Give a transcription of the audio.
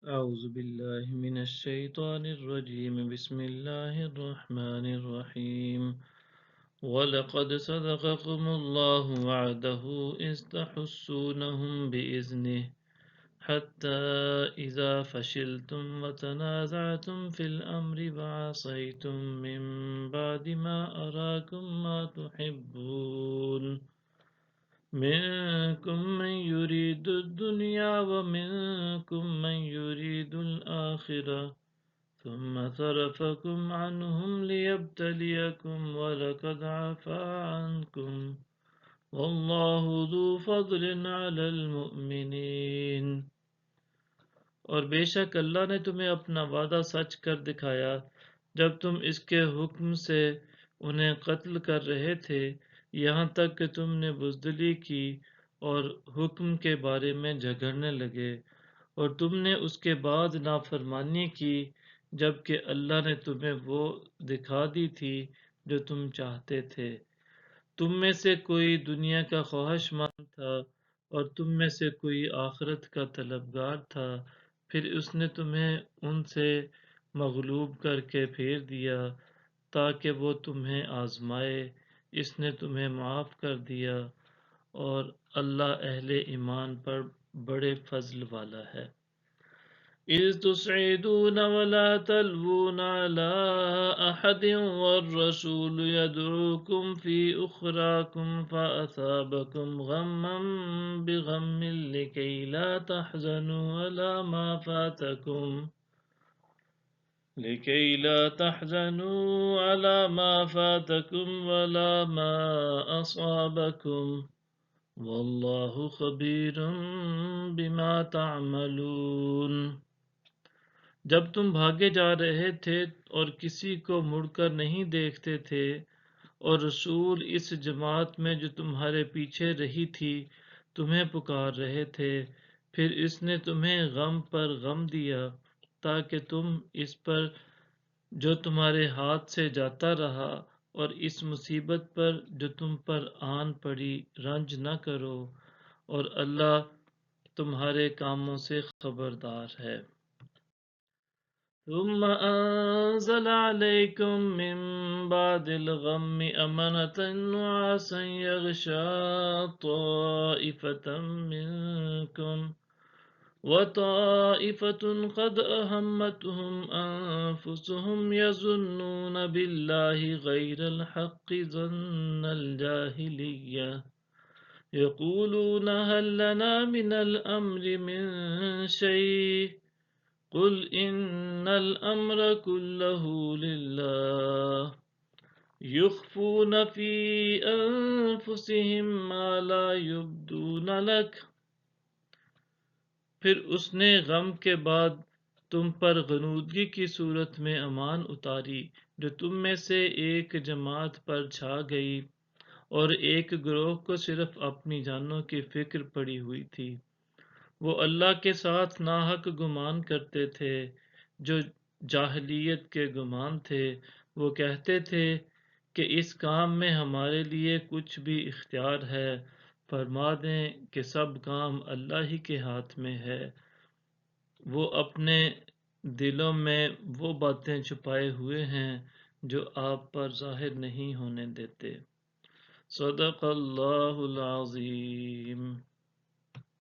أعوذ بالله من الشيطان الرجيم بسم الله الرحمن الرحيم ولقد صدقكم الله وعده إذ تحسونهم بإذنه حتى إذا فشلتم وتنازعتم في الأمر وعصيتم من بعد ما أراكم ما تحبون منكم من يريد الدنيا ومنكم من يريد الآخرة ثم صرفكم عنهم ليبتليكم ولقد عفا عنكم والله ذو فضل على المؤمنين۔ اور بے شک اللہ نے تمہیں اپنا وعدہ سچ کر دکھایا جب تم اس کے حکم سے انہیں قتل کر رہے تھے، یہاں تک کہ تم نے بزدلی کی اور حکم کے بارے میں جھگڑنے لگے، اور تم نے اس کے بعد نافرمانی کی جبکہ اللہ نے تمہیں وہ دکھا دی تھی جو تم چاہتے تھے۔ تم میں سے کوئی دنیا کا خواہش مند تھا اور تم میں سے کوئی آخرت کا طلبگار تھا، پھر اس نے تمہیں ان سے مغلوب کر کے پھیر دیا تاکہ وہ تمہیں آزمائے۔ اس نے تمہیں معاف کر دیا اور اللہ اہل ایمان پر بڑے فضل والا ہے۔ إذ تصعدون ولا تلوون على أحد والرسول يدعوكم في أخراكم فأثابكم غما بغم لكي لا تحزنوا على ما فاتكم ولا ما أصابكم والله خبير بما تعملون۔ جب تم بھاگے جا رہے تھے اور کسی کو مڑ کر نہیں دیکھتے تھے، اور رسول اس جماعت میں جو تمہارے پیچھے رہی تھی تمہیں پکار رہے تھے، پھر اس نے تمہیں غم پر غم دیا تاکہ تم اس پر جو تمہارے ہاتھ سے جاتا رہا اور اس مصیبت پر جو تم پر آن پڑی رنج نہ کرو، اور اللہ تمہارے کاموں سے خبردار ہے۔ ثم أنزل عليكم من بعد الغم أمنة نعاسا يغشى طائفة منكم وطائفة قد أهمتهم أنفسهم يظنون بالله غير الحق ظن الجاهلية يقولون هل لنا من الأمر من شيء قل إن الأمر كله لله يخفون في أنفسهم ما لا يبدون لك۔ پھر اس نے غم کے بعد تم پر غنودگی کی صورت میں امان اتاری جو تم میں سے ایک جماعت پر چھا گئی، اور ایک گروہ کو صرف اپنی جانوں کی فکر پڑی ہوئی تھی۔ وہ اللہ کے ساتھ ناحق گمان کرتے تھے جو جاہلیت کے گمان تھے۔ وہ کہتے تھے کہ اس کام میں ہمارے لیے کچھ بھی اختیار ہے، فرما دیں کہ سب کام اللہ ہی کے ہاتھ میں ہے، وہ اپنے دلوں میں وہ باتیں چھپائے ہوئے ہیں جو آپ پر ظاہر نہیں ہونے دیتے۔ صدق اللہ العظیم۔